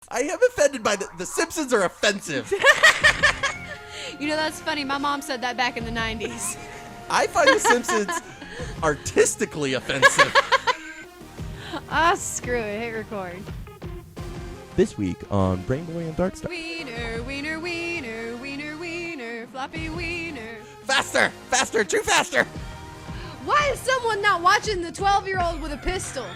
I am offended by the Simpsons are offensive. You know, that's funny. My mom said that back in the 90s. I find the Simpsons artistically offensive. Ah, screw it. Hit record. This week on Brain Boy and Darkstar. Wiener, wiener, wiener, wiener, wiener, floppy wiener. Faster! Faster! Too faster! Why is someone not watching the 12-year-old with a pistol?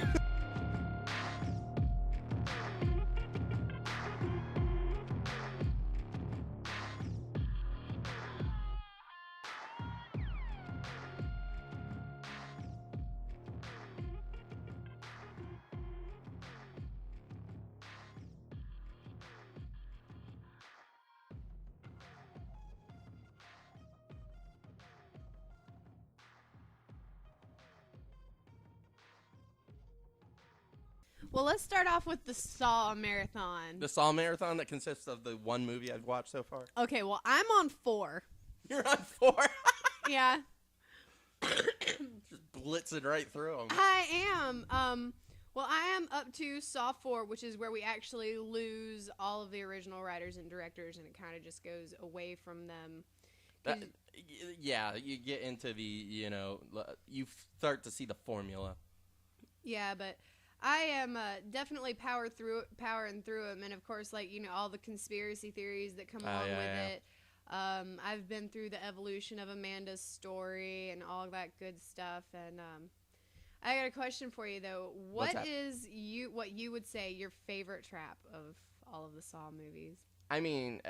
Well, let's start off with the Saw marathon. The Saw marathon that consists of the one movie I've watched so far. Okay, well, I'm on 4. You're on 4. Yeah, Just blitzing right through them. I am. Well, I am up to Saw 4, which is where we actually lose all of the original writers and directors, and it kind of just goes away from them. Yeah, you get into the, you start to see the formula. Yeah, but I am definitely powering through them, and of course, all the conspiracy theories that come along with it. I've been through the evolution of Amanda's story and all that good stuff, and I got a question for you though. What you would say your favorite trap of all of the Saw movies? I mean,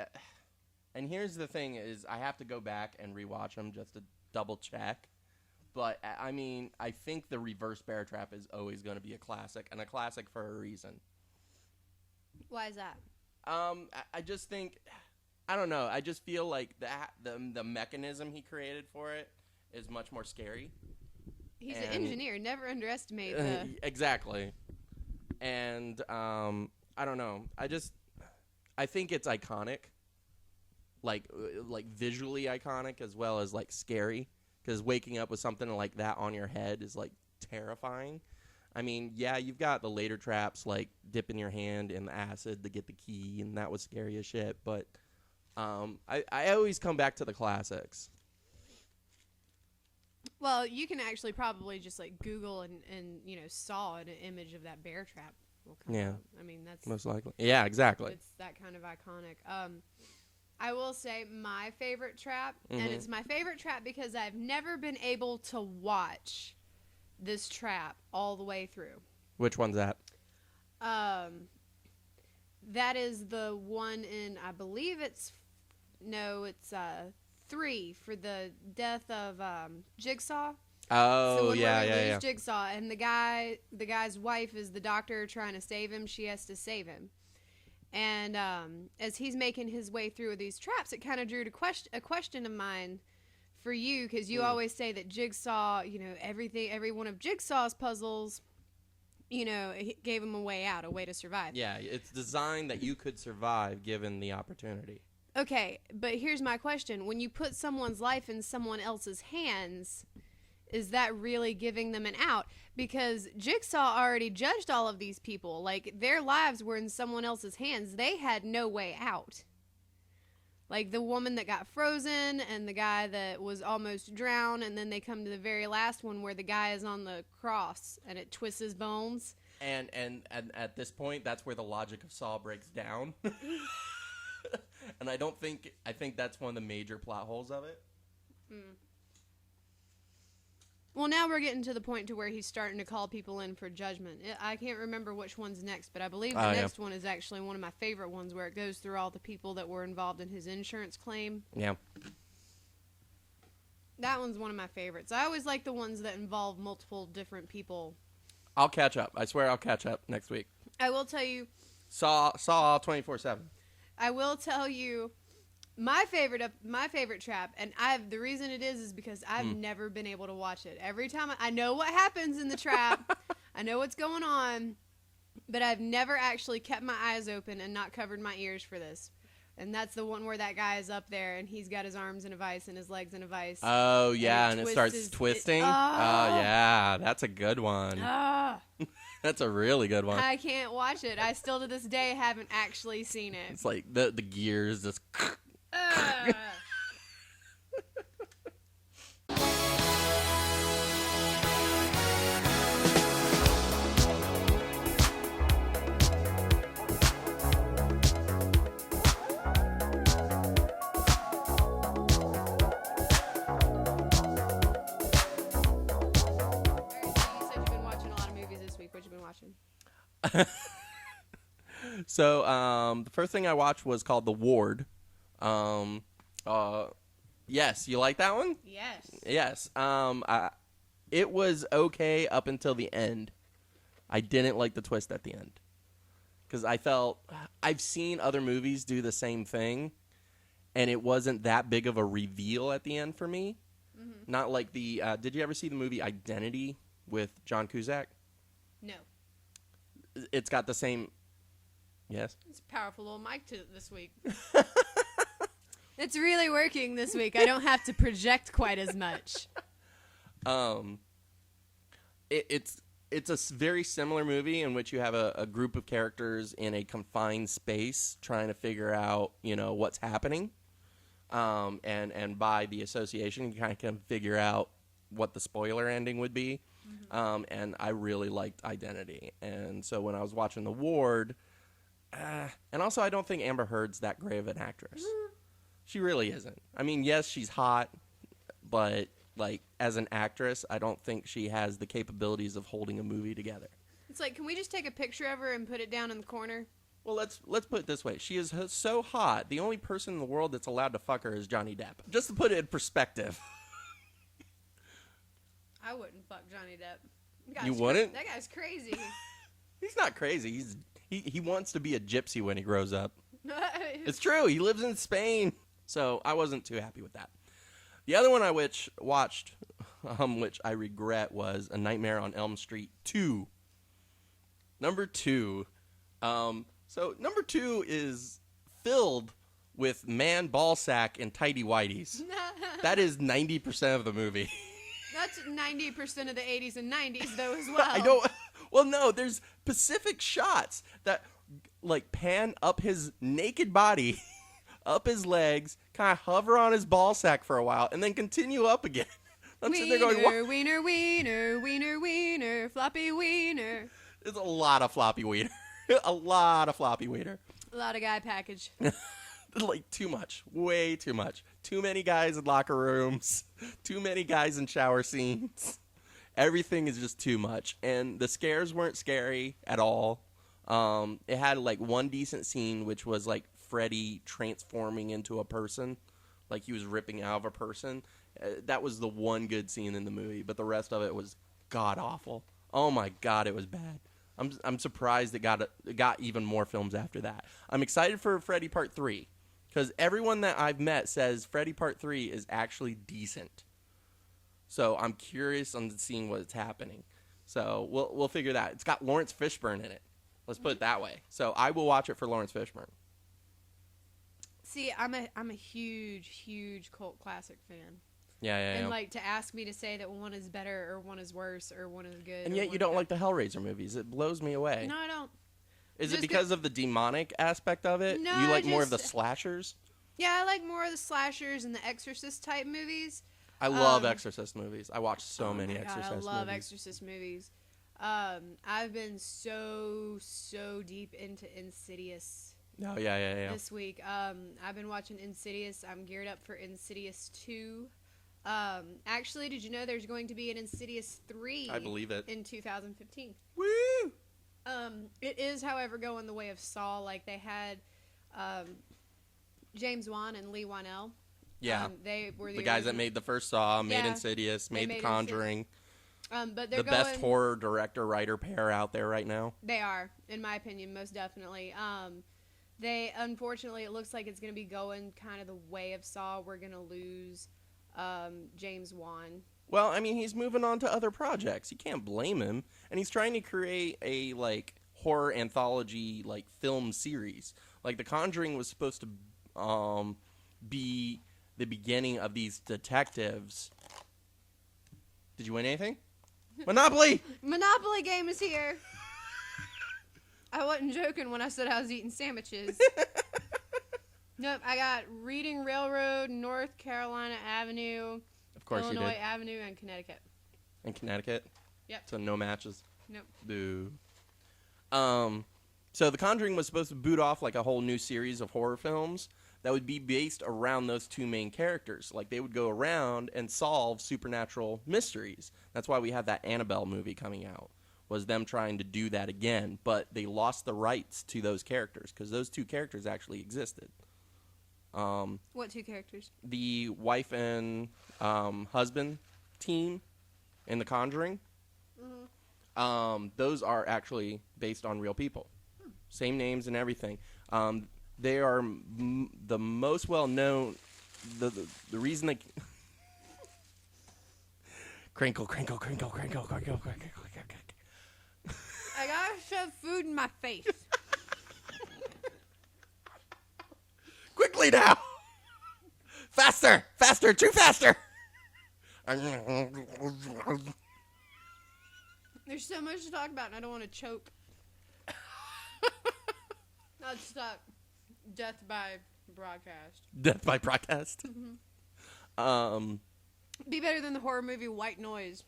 and here's the thing: is I have to go back and rewatch them just to double check. But, I mean, I think the reverse bear trap is always going to be a classic, and a classic for a reason. Why is that? I just think, I don't know, I just feel like the mechanism he created for it is much more scary. He's an engineer. Never underestimate the... Exactly. And, I don't know, I think it's iconic, like visually iconic as well as, scary. Because waking up with something like that on your head is, terrifying. I mean, yeah, you've got the later traps, like dipping your hand in the acid to get the key, and that was scary as shit. But I always come back to the classics. Well, you can actually probably just, Google and Saw an image of that bear trap will come up. I mean, that's... most likely. Yeah, exactly. It's that kind of iconic. I will say my favorite trap, and it's my favorite trap because I've never been able to watch this trap all the way through. Which one's that? That is the one in, I believe it's 3 for the death of Jigsaw. Oh, yeah. Yeah. Jigsaw, and the guy's wife is the doctor trying to save him. She has to save him. And as he's making his way through these traps, it kind of drew a question of mine for you, because you always say that Jigsaw, every one of Jigsaw's puzzles, it gave him a way out, a way to survive. Yeah, it's designed that you could survive given the opportunity. Okay, but here's my question. When you put someone's life in someone else's hands, is that really giving them an out? Because Jigsaw already judged all of these people. Their lives were in someone else's hands. They had no way out. The woman that got frozen and the guy that was almost drowned, and then they come to the very last one where the guy is on the cross and it twists his bones. And at this point, that's where the logic of Saw breaks down. And I think that's one of the major plot holes of it. Well, now we're getting to the point to where he's starting to call people in for judgment. I can't remember which one's next, but I believe the next one is actually one of my favorite ones, where it goes through all the people that were involved in his insurance claim. Yeah. That one's one of my favorites. I always like the ones that involve multiple different people. I'll catch up. I swear I'll catch up next week. I will tell you... Saw 24/7. I will tell you... My favorite trap, and the reason it is because I've never been able to watch it. Every time I know what happens in the trap, I know what's going on, but I've never actually kept my eyes open and not covered my ears for this. And that's the one where that guy is up there and he's got his arms in a vice and his legs in a vice. Oh yeah, and it starts twisting. Oh yeah, that's a good one. That's a really good one. I can't watch it. I still to this day haven't actually seen it. It's like the gears just. Ugh. Alright, so you said you've been watching a lot of movies this week. What you been watching? So the first thing I watched was called The Ward. Yes, you like that one? Yes. Yes. It was okay up until the end. I didn't like the twist at the end because I felt I've seen other movies do the same thing, and it wasn't that big of a reveal at the end for me. Mm-hmm. Not like the. Did you ever see the movie Identity with John Cusack? No. It's got the same. Yes. It's a powerful little mic this week. It's really working this week. I don't have to project quite as much. It's a very similar movie in which you have a group of characters in a confined space trying to figure out, what's happening. And by the association, you kind of can figure out what the spoiler ending would be. Mm-hmm. And I really liked Identity. And so when I was watching The Ward, and also I don't think Amber Heard's that great of an actress. She really isn't. I mean, yes, she's hot, but like as an actress, I don't think she has the capabilities of holding a movie together. It's like, can we just take a picture of her and put it down in the corner? Well, let's put it this way. She is so hot, the only person in the world that's allowed to fuck her is Johnny Depp. Just to put it in perspective. I wouldn't fuck Johnny Depp. You wouldn't? That guy's crazy. He's not crazy. He wants to be a gypsy when he grows up. It's true. He lives in Spain. So I wasn't too happy with that. The other one I watched, which I regret, was A Nightmare on Elm Street 2. Number 2. So number 2 is filled with man ballsack and tighty whities. That is 90% of the movie. That's 90% of the 80s and 90s, though, as well. I don't. Well, no, there's specific shots that like pan up his naked body, up his legs, kind of hover on his ball sack for a while, and then continue up again. I'm sitting there going, what? Wiener, wiener, wiener, wiener, floppy wiener. There's a lot of floppy wiener. A lot of floppy wiener. A lot of guy package. Like, too much. Way too much. Too many guys in locker rooms. Too many guys in shower scenes. Everything is just too much. And the scares weren't scary at all. It had, like, one decent scene, which was, like, Freddy transforming into a person. Like, he was ripping out of a person. That was the one good scene in the movie. But the rest of it was god-awful. Oh, my God, it was bad. I'm surprised it got even more films after that. I'm excited for Freddy Part 3. Because everyone that I've met says Freddy Part 3 is actually decent. So I'm curious on seeing what's happening. So we'll figure that. It's got Lawrence Fishburne in it. Let's put it that way. So I will watch it for Lawrence Fishburne. See, I'm a huge cult classic fan. Yeah. And like to ask me to say that one is better or one is worse or one is good. And yet you don't like the Hellraiser movies. It blows me away. No, I don't. Is it because of the demonic aspect of it? No, you like more of the slashers? Yeah, I like more of the slashers and the Exorcist type movies. I love Exorcist movies. I watch so many God, Exorcist movies. I love Exorcist movies. I've been so deep into Insidious. Oh, yeah. This week. I've been watching Insidious. I'm geared up for Insidious 2. Actually, did you know there's going to be an Insidious 3? I believe it. In 2015. Woo! It is, however, going the way of Saw. Like, they had James Wan and Lee Wanell. Yeah. They were the guys that made the first Saw, made Yeah. Insidious, made The made Conjuring. But they're the best horror director-writer pair out there right now. They are, in my opinion, most definitely. They, unfortunately, it looks like it's going to be going kind of the way of Saw. We're going to lose James Wan. Well, I mean, he's moving on to other projects. You can't blame him. And he's trying to create a, like, horror anthology, like, film series. Like, The Conjuring was supposed to be the beginning of these detectives. Did you win anything? Monopoly! Monopoly game is here. I wasn't joking when I said I was eating sandwiches. Nope, I got Reading Railroad, North Carolina Avenue, Of course Illinois you did. Avenue, and Connecticut. In Connecticut? Yep. So no matches? Nope. Boo. So The Conjuring was supposed to boot off like a whole new series of horror films that would be based around those two main characters. Like they would go around and solve supernatural mysteries. That's why we have that Annabelle movie coming out. Was them trying to do that again, but they lost the rights to those characters because those two characters actually existed. What two characters? The wife and husband team in The Conjuring. Those are actually based on real people. Same names and everything. They are the most well known. The reason they crinkle, crinkle, crinkle, crinkle, crinkle, crinkle, crinkle. I gotta shove food in my face. Quickly now! Faster! Faster! Too faster! There's so much to talk about, and I don't want to choke. I'll stop. Death by broadcast. Death by broadcast. Be better than the horror movie White Noise.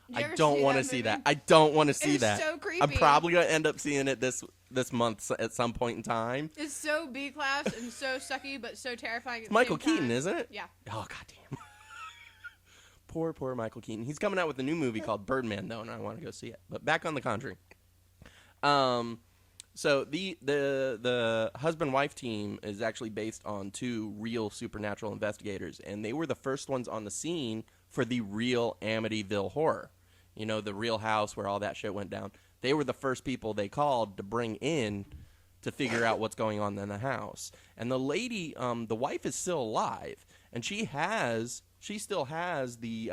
Did you I ever don't want to that see movie? that. I don't want to see It's that. so creepy. I'm probably gonna end up seeing it this month at some point in time. It's so B class and so sucky, but so terrifying. At the Michael same time. Keaton, isn't it? Yeah. Oh goddamn. Poor Michael Keaton. He's coming out with a new movie called Birdman though, and I want to go see it. But back on The Conjuring. So the husband-wife team is actually based on two real supernatural investigators, and they were the first ones on the scene for the real Amityville horror. You know, the real house where all that shit went down. They were the first people they called to bring in to figure out what's going on in the house. And the lady, the wife is still alive, and she still has the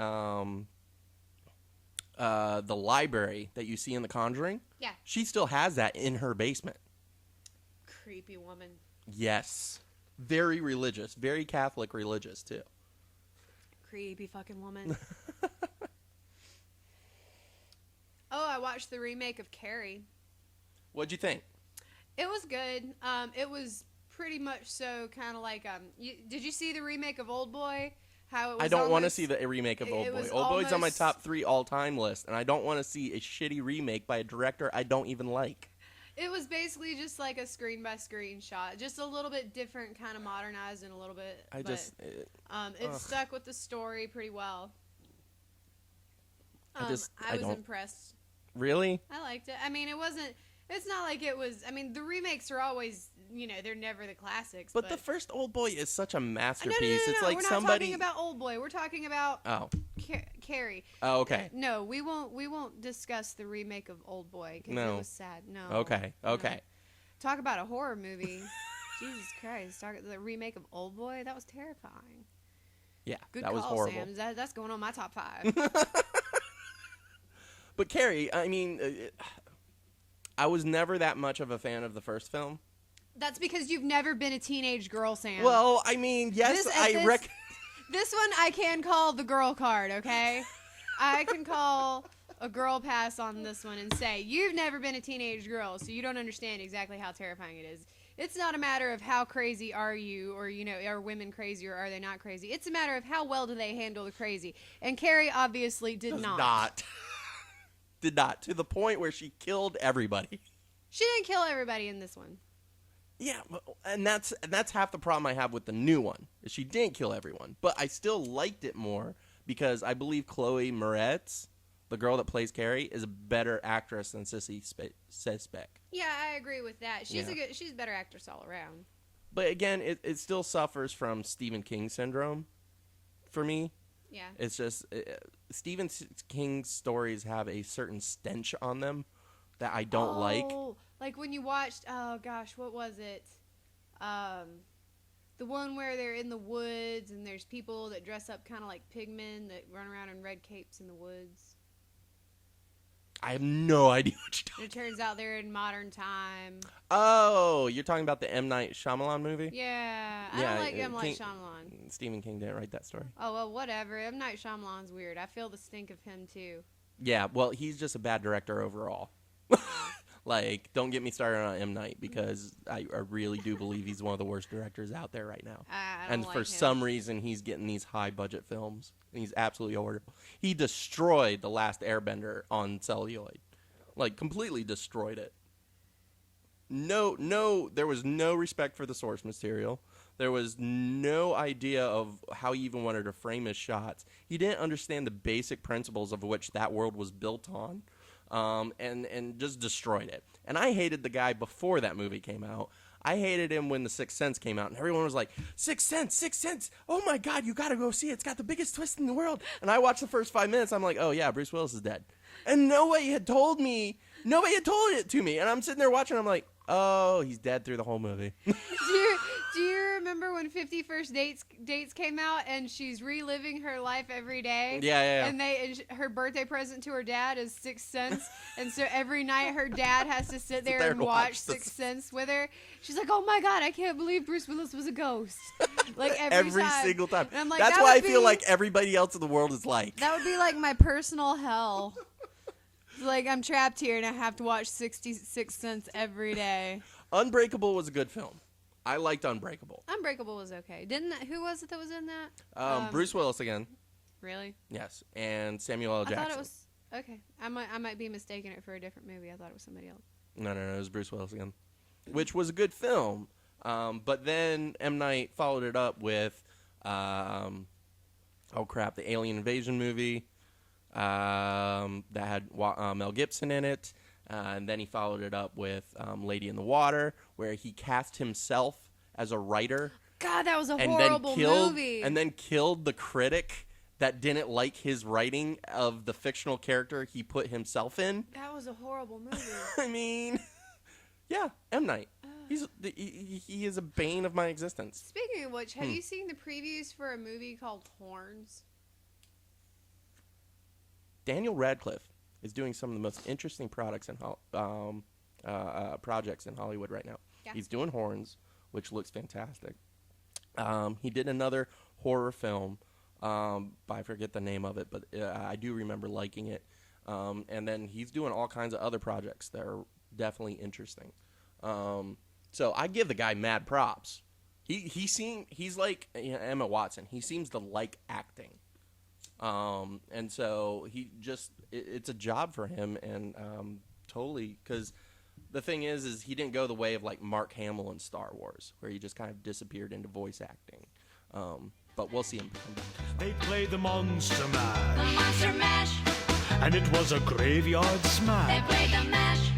library that you see in The Conjuring. Yeah. She still has that in her basement. Creepy woman. Yes. Very religious. Very Catholic religious, too. Creepy fucking woman. Oh, I watched the remake of Carrie. What'd you think? It was good. It was pretty much so kind of like did you see the remake of Old Boy? How it was I don't want to almost- see the remake of it Old Boy. was Old Boy's on my almost- top 3 all-time list, and I don't want to see a shitty remake by a director I don't even like. It was basically just like a screen by screen shot, just a little bit different, kind of modernized and a little bit. It ugh. stuck with the story pretty well. I was don't- impressed. Really? I liked it. I mean, it wasn't. It's not like it was. I mean, the remakes are always, they're never the classics. But the first Old Boy is such a no, masterpiece. no, no, no, It's no. like We're not somebody. talking about Old Boy. We're talking about Oh. Carrie. Oh, okay. No, we won't discuss the remake of Old Boy because No. it was sad. No. Okay. no. Okay. Talk about a horror movie. Jesus Christ! The remake of Old Boy, that was terrifying. Yeah, Good that call, was horrible. Sam. That's going on my top 5. But Carrie, I mean, I was never that much of a fan of the first film. That's because you've never been a teenage girl, Sam. Well, I mean, yes, This one I can call the girl card, okay? I can call a girl pass on this one and say, you've never been a teenage girl, so you don't understand exactly how terrifying it is. It's not a matter of how crazy are you, or, are women crazy or are they not crazy. It's a matter of how well do they handle the crazy. And Carrie obviously did not. Did not. To the point where she killed everybody. She didn't kill everybody in this one. Yeah, and that's half the problem I have with the new one. Is she didn't kill everyone, but I still liked it more because I believe Chloe Moretz, the girl that plays Carrie, is a better actress than Sissy Spacek. Yeah, I agree with that. She's Yeah. she's a better actress all around. But again, it still suffers from Stephen King syndrome for me. Yeah. It's just Stephen King's stories have a certain stench on them that I don't like. Like when you watched, oh gosh, what was it? The one where they're in the woods and there's people that dress up kind of like pigmen that run around in red capes in the woods. I have no idea what you're talking And it turns out they're in modern time. Oh, you're talking about the M. Night Shyamalan movie? Yeah, I Yeah, don't like M. Night King- Shyamalan. Stephen King didn't write that story. Oh, well, whatever. M. Night Shyamalan's weird. I feel the stink of him, too. Yeah, well, he's just a bad director overall. Like, don't get me started on M. Night, because I really do believe he's one of the worst directors out there right now. I don't And like for him. some reason, he's getting these high-budget films, and he's absolutely horrible. He destroyed The Last Airbender on celluloid. Like, completely destroyed it. No, there was no respect for the source material. There was no idea of how he even wanted to frame his shots. He didn't understand the basic principles of which that world was built on, and just destroyed it. And I hated the guy before that movie came out. I hated him when The Sixth Sense came out, and everyone was like, Sixth Sense, oh my God, you gotta go see it. It's got the biggest twist in the world. And I watched the first 5 minutes, I'm like, oh yeah, Bruce Willis is dead. And nobody had told it to me. And I'm sitting there watching, I'm like, oh, he's dead through the whole movie. Do you remember when 50 First Dates came out and she's reliving her life every day? Yeah. And her birthday present to her dad is Sixth Sense, and so every night her dad has to sit there and watch Sixth Sense with her. She's like, "Oh my God, I can't believe Bruce Willis was a ghost!" Like every time. Single time. And I'm like, that's that why I would feel be- like everybody else in the world is like. That would be like my personal hell. Like, I'm trapped here and I have to watch 66 Sense every day. Unbreakable was a good film. I liked Unbreakable. Unbreakable was okay. Who was it that was in that? Bruce Willis again. Really? Yes, and Samuel L. I Jackson. thought it was okay. I might be mistaking it for a different movie. I thought it was somebody else. No, it was Bruce Willis again, which was a good film. But then M. Night followed it up with, the Alien Invasion movie that had Mel Gibson in it. And then he followed it up with Lady in the Water, where he cast himself as a writer. God, that was a and horrible then killed, movie. And then killed the critic that didn't like his writing of the fictional character he put himself in. That was a horrible movie. I mean, yeah, M. Night. He is a bane of my existence. Speaking of which, have you seen the previews for a movie called Horns? Daniel Radcliffe is doing some of the most interesting projects in Hollywood right now. Yeah. He's doing Horns, which looks fantastic. He did another horror film, but I forget the name of it, but I do remember liking it. And then he's doing all kinds of other projects that are definitely interesting. So I give the guy mad props. He's like Emma Watson. He seems to like acting. And so it's a job for him, and totally, because the thing is he didn't go the way of like Mark Hamill in Star Wars, where he just kind of disappeared into voice acting. But we'll see him come back. They played the Monster Mash. The Monster Mash. And it was a graveyard They smash. played the mash.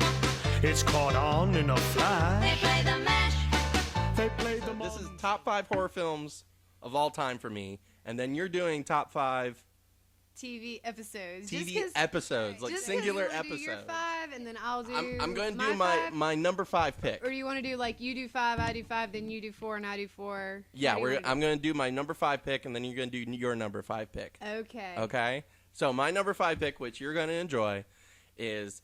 It's caught on in a They flash. played the mash. They played the This is Monster top 5 horror films of all time for me, and then you're doing top 5 TV episodes. TV episodes, like singular episodes. Do your 5, and then I'll do. I'm going to do five? my number 5 pick. Or do you want to do like you do 5, I do 5, then you do 4, and I do 4? Yeah, How do you wanna I'm going to do my number 5 pick, and then you're going to do your number 5 pick. do it? Okay. Okay? So my number 5 pick, which you're going to enjoy, is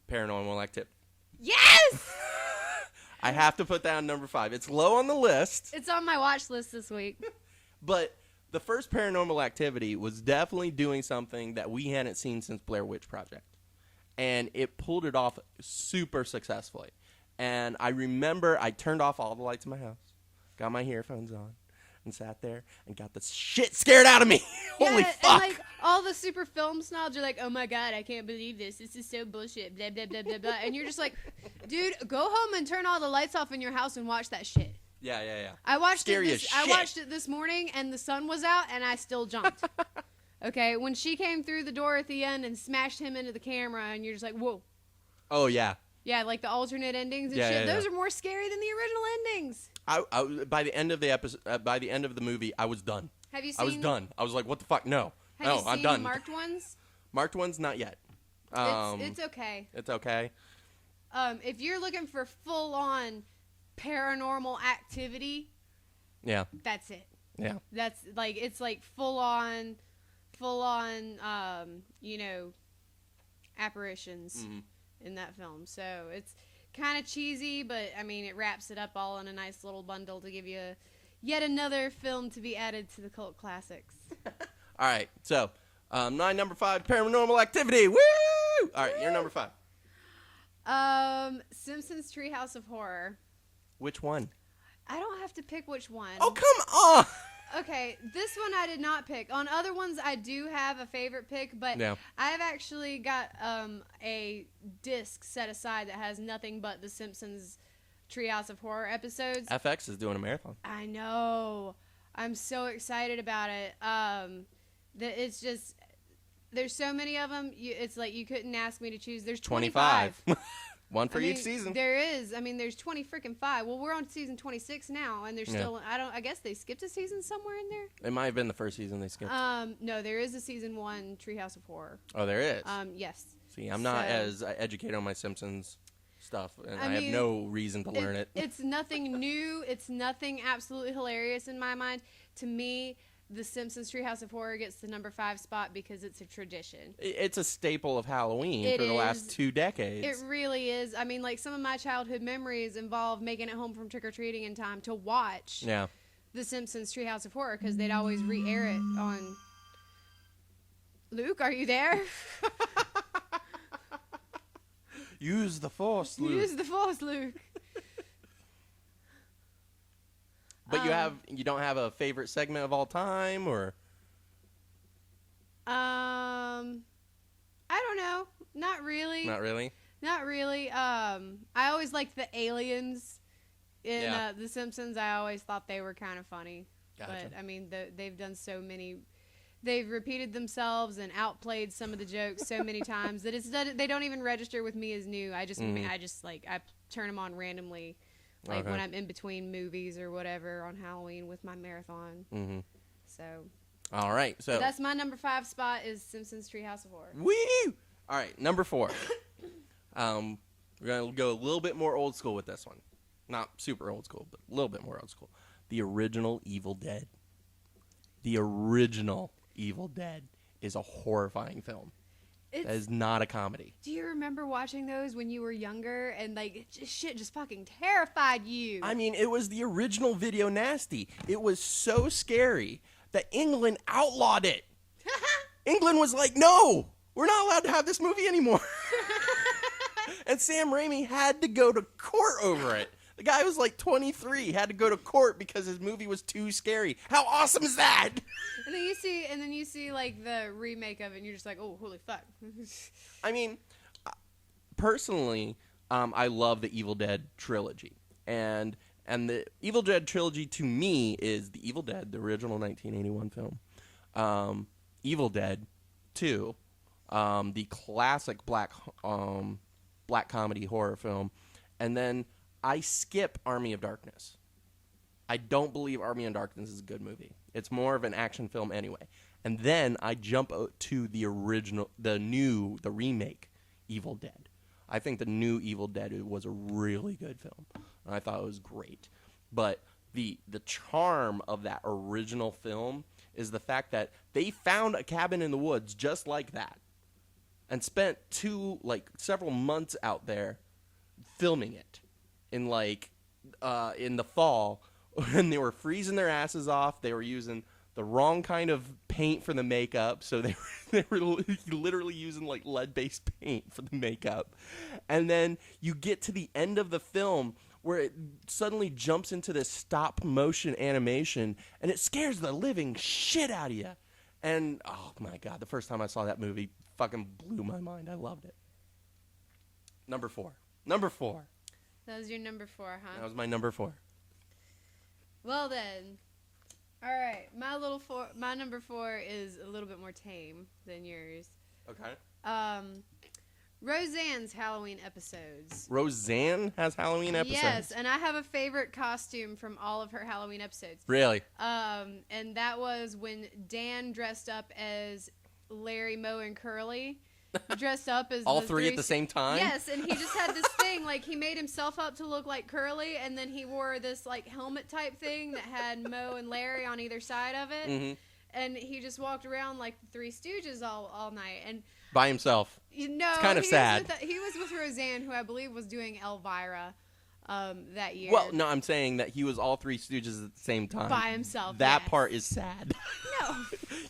Paranormal Activity. Yes! I have to put that on number 5. It's low on the list, It's on my watch list this week. but the first Paranormal Activity was definitely doing something that we hadn't seen since Blair Witch Project. And it pulled it off super successfully. And I remember I turned off all the lights in my house, got my earphones on, and sat there and got the shit scared out of me. Holy Yeah, fuck. And like all the super film snobs are like, "Oh my God, I can't believe this. This is so bullshit." Blah blah blah blah blah. And you're just like, "Dude, go home and turn all the lights off in your house and watch that shit." Yeah. I watched Scary it. as I shit. watched it this morning, and the sun was out, and I still jumped. Okay, when she came through the door at the end and smashed him into the camera, and you're just like, "Whoa." Oh, yeah. Yeah, like the alternate endings and Yeah, shit. yeah, Those yeah. are more scary than the original endings. I by the end of the episode, by the end of the movie, I was done. Have you seen? I was done. I was like, what the fuck? No. Have No, you seen I'm done. the marked ones? Marked ones, not yet. It's okay. It's okay. If you're looking for full on paranormal activity, Yeah. that's it. Yeah. That's like it's like full on apparitions Mhm. in that film. So it's kind of cheesy, but I mean it wraps it up all in a nice little bundle to give you yet another film to be added to the cult classics. All right. So, my number 5, Paranormal Activity. Woo! All right, you're number 5. Simpsons Treehouse of Horror. Which one? I don't have to pick which one. Oh, come on! Okay, this one I did not pick. On other ones, I do have a favorite pick, but Yeah. I've actually got a disc set aside that has nothing but the Simpsons Treehouse of Horror episodes. FX is doing a marathon. I know. I'm so excited about it. That it's just there's so many of them. It's like you couldn't ask me to choose. There's 25. One for I mean, each season. There is. I mean, there's 20 freaking 5. Well, we're on season 26 now, and there's Yeah. still. I guess they skipped a season somewhere in there. It might have been the first season they skipped. No, there is a season 1 Treehouse of Horror. Oh, there is. Yes. See, I'm not so- as educated on my Simpsons stuff, and I I have mean, no reason to learn it. It's nothing new. It's nothing absolutely hilarious in my mind. To me, the Simpsons Treehouse of Horror gets the number 5 spot because it's a tradition. It's a staple of Halloween It for the is. last 2 decades. It really is. I mean, like some of my childhood memories involve making it home from trick or treating in time to watch Yeah. the Simpsons Treehouse of Horror because they'd always re-air it on. Luke, are you there? Use the Force, Luke. Use the Force, Luke. But you don't have a favorite segment of all time, or I don't know. Not really. not really? Not really. I always liked the aliens in Yeah. The Simpsons. I always thought they were kind of funny. Gotcha. But I mean, they've done so many. They've repeated themselves and outplayed some of the jokes so many times that they don't even register with me as new. I just I turn them on randomly, like Okay. when I'm in between movies or whatever on Halloween with my marathon. Mm-hmm. So All right, so that's my number 5 spot is Simpsons Treehouse of Horror. woo! All right, number 4. We're gonna go a little bit more old school with this one. Not super old school, but a little bit more old school. The original Evil Dead. The original Evil Dead is a horrifying film. That is not a comedy. Do you remember watching those when you were younger and like shit just fucking terrified you? I mean, it was the original Video Nasty. It was so scary that England outlawed it. England was like, no, we're not allowed to have this movie anymore. And Sam Raimi had to go to court over it. The guy was like 23, had to go to court because his movie was too scary. How awesome is that? And then you see like the remake of it and you're just like, oh, holy fuck. I mean, personally, I love the Evil Dead trilogy. And the Evil Dead trilogy to me is the Evil Dead, the original 1981 film. Evil Dead 2, the classic black comedy horror film. And then I skip Army of Darkness. I don't believe Army of Darkness is a good movie. It's more of an action film anyway. And then I jump to the remake, Evil Dead. I think the new Evil Dead was a really good film. I thought it was great. But the charm of that original film is the fact that they found a cabin in the woods just like that and spent several months out there filming it in the fall when they were freezing their asses off. They were using the wrong kind of paint for the makeup, so they were literally using like lead-based paint for the makeup. And then you get to the end of the film where it suddenly jumps into this stop motion animation and it scares the living shit out of you. And oh my god, the first time I saw that movie fucking blew my mind. I loved it. Number 4. That was your number 4, huh? That was my number 4. Well then. All right, my number 4 is a little bit more tame than yours. Okay. Roseanne's Halloween episodes. Roseanne has Halloween episodes? Yes, and I have a favorite costume from all of her Halloween episodes. Really? And that was when Dan dressed up as Larry, Moe, and Curly. Dressed up as All the three at the same time? Yes, and he just had this thing, like he made himself up to look like Curly, and then he wore this like helmet type thing that had Moe and Larry on either side of it. Mm-hmm. And he just walked around like the Three Stooges all night. And By himself. you know, It's kind of sad. He was with Roseanne, who I believe was doing Elvira that year. Well, no, I'm saying that he was all Three Stooges at the same time. By himself, That yes. part is sad. No.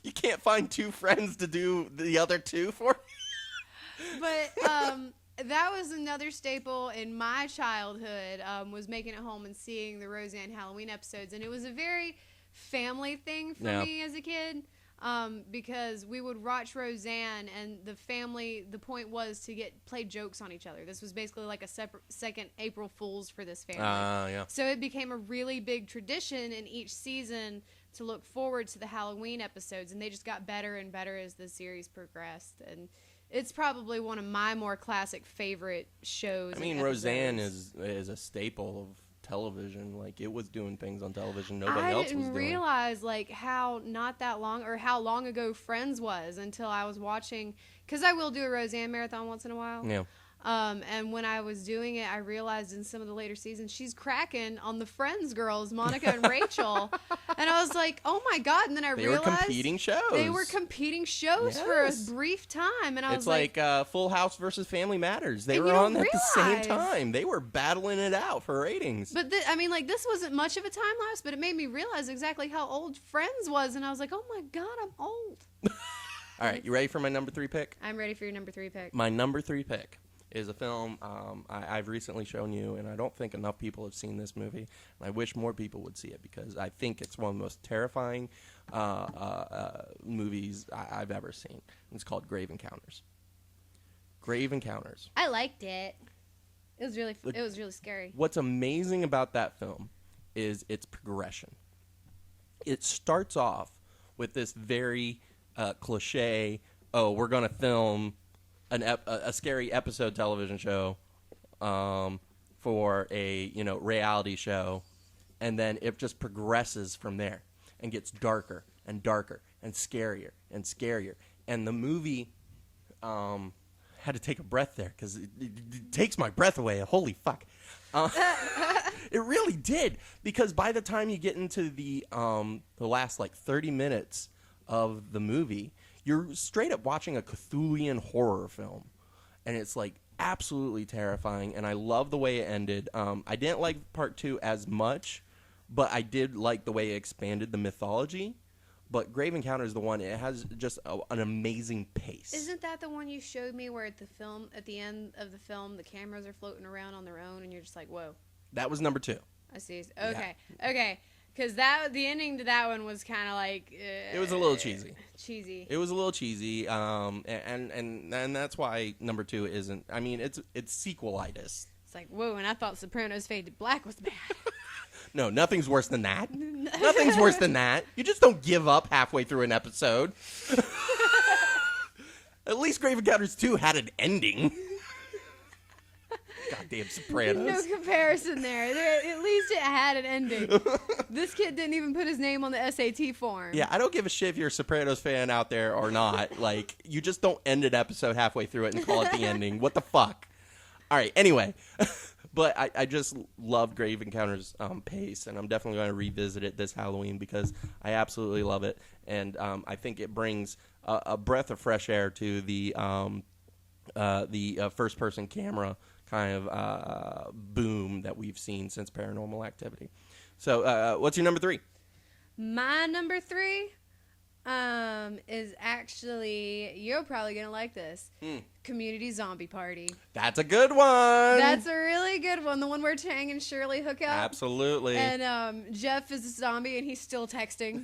You can't find two friends to do the other two for you? But that was another staple in my childhood, was making it home and seeing the Roseanne Halloween episodes. And it was a very family thing for Yeah. me as a kid, because we would watch Roseanne and the point was to play jokes on each other. This was basically like a second April Fool's for this family. Yeah. So it became a really big tradition in each season to look forward to the Halloween episodes, and they just got better and better as the series progressed. And it's probably one of my more classic favorite shows. I mean, and Roseanne episodes. is a staple of television. Like, it was doing things on television nobody I else was didn't doing. realize like how long ago Friends was until I was watching, because I will do a Roseanne marathon once in a while. Yeah. And when I was doing it, I realized in some of the later seasons she's cracking on the Friends girls, Monica and Rachel, and I was like, oh my god! And then I They were realized competing shows. they were competing shows for a Yes. brief time, and I It's was like, Full House versus Family Matters. They And were you on don't at the same realize- time. They were battling it out for ratings. but I mean, like this wasn't much of a time lapse, but it made me realize exactly how old Friends was, and I was like, oh my god, I'm old. All right, you ready for my number 3 pick? I'm ready for your number 3 pick. My number 3 pick is a film I've recently shown you, and I don't think enough people have seen this movie. And I wish more people would see it because I think it's one of the most terrifying movies I've ever seen. It's called Grave Encounters. Grave Encounters. I liked it. It was really scary. What's amazing about that film is its progression. It starts off with this very cliche, we're going to film a scary episode television show for a reality show, and then it just progresses from there and gets darker and darker and scarier and scarier. And the movie had to take a breath there because it takes my breath away. Holy fuck. It really did, because by the time you get into the last like 30 minutes of the movie, you're straight up watching a Cthulhian horror film, and it's like absolutely terrifying. And I love the way it ended. I didn't like part 2 as much, but I did like the way it expanded the mythology. But Grave Encounter is the one. It has just an amazing pace. Isn't that the one you showed me where at the end of the film, the cameras are floating around on their own, and you're just like, whoa. That was number 2. I see. Okay. Because the ending to that one was kind of like... It was a little cheesy. Cheesy. It was a little cheesy, and that's why number 2 isn't. I mean, it's sequelitis. It's like, whoa, and I thought Sopranos Fade to Black was bad. No, nothing's worse than that. Nothing's worse than that. You just don't give up halfway through an episode. At least Grave Encounters 2 had an ending. Goddamn Sopranos. No comparison there. At least it had an ending. This kid didn't even put his name on the SAT form. Yeah, I don't give a shit if you're a Sopranos fan out there or not. Like, you just don't end an episode halfway through it and call it the ending. What the fuck? All right, anyway. But I just love Grave Encounters' pace, and I'm definitely going to revisit it this Halloween because I absolutely love it. And I think it brings a breath of fresh air to the first-person camera kind of boom that we've seen since Paranormal Activity. So what's your number 3? My number 3 is actually, you're probably going to like this, Community Zombie Party. That's a good one. That's a really good one. The one where Tang and Shirley hook up. Absolutely. And Jeff is a zombie and he's still texting.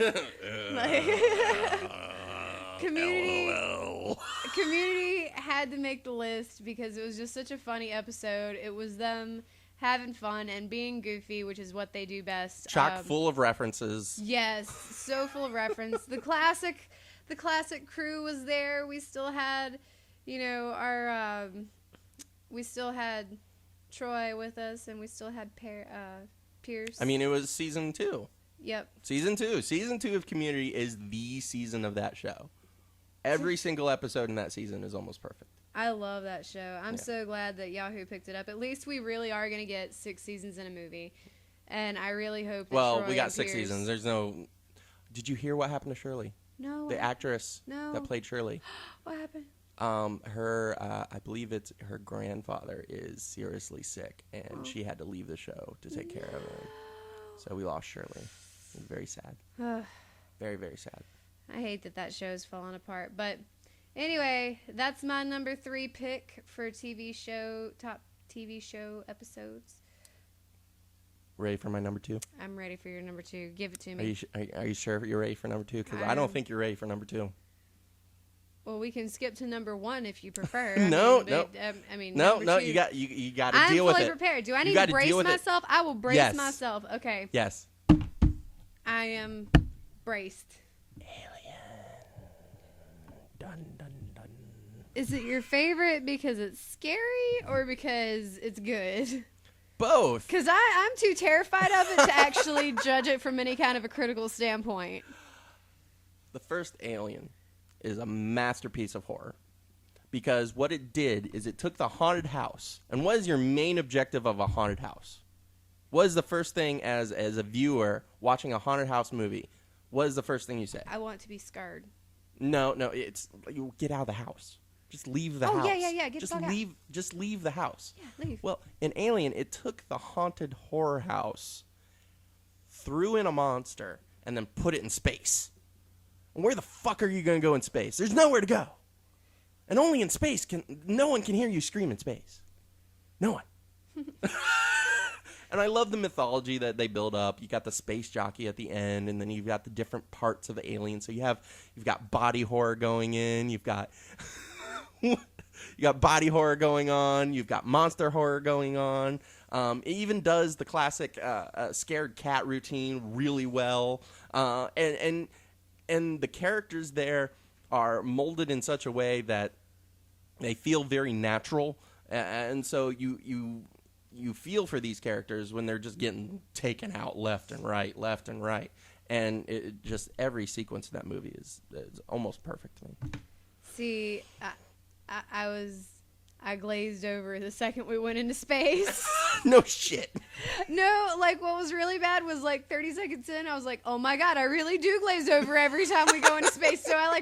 Community had to make the list because it was just such a funny episode. It was them having fun and being goofy, which is what they do best. Chock full of references. Yes, so full of reference. The classic crew was there. We still had, we still had Troy with us, and we still had Pierce. I mean, it was season 2. Yep. Season 2 of Community is the season of that show. Every single episode in that season is almost perfect. I love that show. I'm so glad that Yahoo picked it up. At least we really are going to get 6 seasons in a movie. And I really hope that Well, Troy we got and 6 Pierce- seasons. There's no... Did you hear what happened to Shirley? No. The actress No. that played Shirley. What happened? I believe it's her grandfather is seriously sick, and she had to leave the show to take care of him. So we lost Shirley. It was very sad. Very, very sad. I hate that show's falling apart. But Anyway, that's my number 3 pick for top TV show episodes. Ready for my number 2? I'm ready for your number 2. Give it to Are me. you sure you're ready for number 2? Because I don't think you're ready for number 2. Well, we can skip to number 1 if you prefer. No. No. No, you got to deal with I'm it. fully prepared. Do I You need to gotta brace deal with it. myself? I will brace Yes. myself. Okay. Yes. I am braced. Dun, dun, dun. Is it your favorite because it's scary or because it's good? Both. Because I'm too terrified of it to actually judge it from any kind of a critical standpoint. The first Alien is a masterpiece of horror. Because what it did is it took the haunted house. And what is your main objective of a haunted house? What is the first thing as a viewer watching a haunted house movie? What is the first thing you say? I want to be scarred. No, it's you get out of the house. Just leave the Oh, house. yeah, get the fuck out. Just leave the house. Yeah, leave. Well, in Alien, it took the haunted horror house, threw in a monster, and then put it in space. And where the fuck are you going to go in space? There's nowhere to go. And only in space no one can hear you scream in space. No one. And I love the mythology that they build up. You got the space jockey at the end, and then you've got the different parts of the alien. So you've got body horror going in. You've got body horror going on. You've got monster horror going on. It even does the classic scared cat routine really well. And the characters there are molded in such a way that they feel very natural. And so you feel for these characters when they're just getting taken out left and right. And just every sequence in that movie is almost perfect to me. See, I glazed over the second we went into space. No shit. No, like what was really bad was like 30 seconds in, I was like, oh my god, I really do glaze over every time we go into space. So I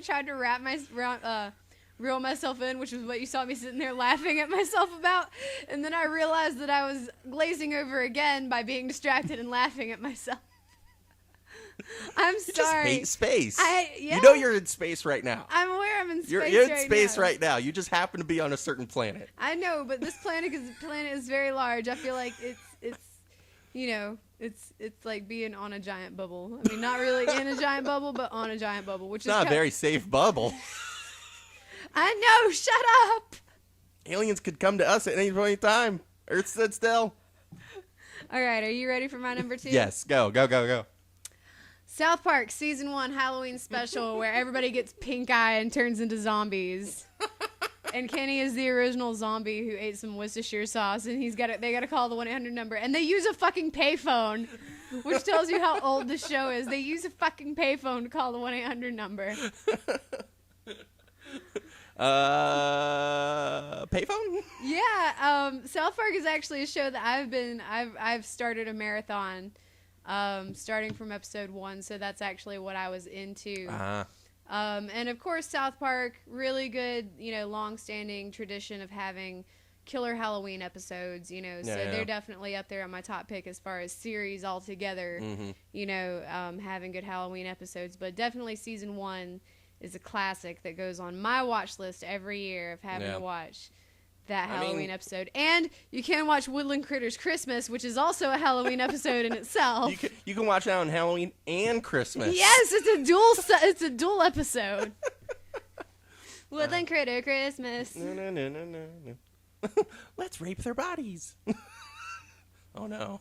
tried to reel myself in, which was what you saw me sitting there laughing at myself about. And then I realized that I was glazing over again by being distracted and laughing at myself. I'm You sorry. just hate space. Yeah. You know you're in space right now. I'm aware I'm in space You're in right space now. right now. You just happen to be on a certain planet. I know, but this planet is very large. I feel like it's like being on a giant bubble. I mean, not really in a giant bubble, but on a giant bubble, which It's not a very safe bubble. I know. Shut up. Aliens could come to us at any point in time. Earth stood still. All right, are you ready for my number 2? Yes, go. South Park Season 1 Halloween special where everybody gets pink eye and turns into zombies. And Kenny is the original zombie who ate some Worcestershire sauce, and they got to call the 1-800 number. And they use a fucking payphone, which tells you how old the show is. They use a fucking payphone to call the 1-800 number. Payphone? Yeah, South Park is actually a show that I've started a marathon, starting from episode 1, so that's actually what I was into. And of course, South Park, really good, long-standing tradition of having killer Halloween episodes, so they're definitely up there on my top pick as far as series altogether, having good Halloween episodes, but definitely season 1 is a classic that goes on my watch list every year of having to watch that Halloween episode. And you can watch Woodland Critters Christmas, which is also a Halloween episode in itself. You can watch that on Halloween and Christmas. Yes, it's a dual episode. Woodland Critter Christmas. No. Let's rape their bodies. Oh no.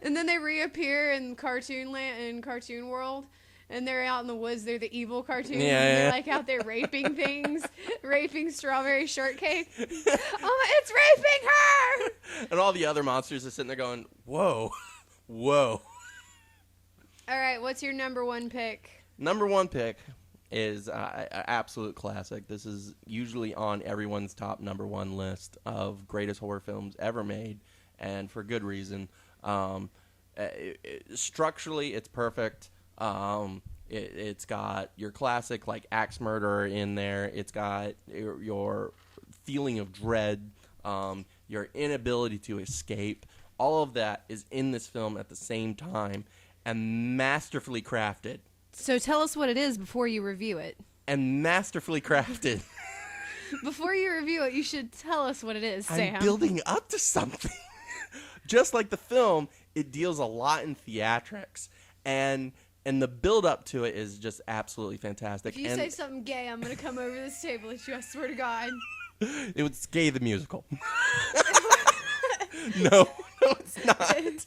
And then they reappear in cartoon land, in cartoon world. And they're out in the woods. They're the evil cartoons. Yeah, and they're yeah. like out there raping things, raping strawberry shortcake. It's raping her! And all the other monsters are sitting there going, whoa. All right, what's your number 1 pick? Number 1 pick is an absolute classic. This is usually on everyone's top number 1 list of greatest horror films ever made, and for good reason. Structurally, it's perfect. It's got your classic like axe murderer in there. It's got your feeling of dread, your inability to escape. All of that is in this film at the same time and masterfully crafted. So tell us what it is before you review it. and masterfully crafted. Before you review it, you should tell us what it is, Sam. I'm building up to something. Just like the film, it deals a lot in theatrics, and the build up to it is just absolutely fantastic. If you and say something gay, I'm gonna come over this table at you. I swear to God. it was Gay the musical. No, it's not.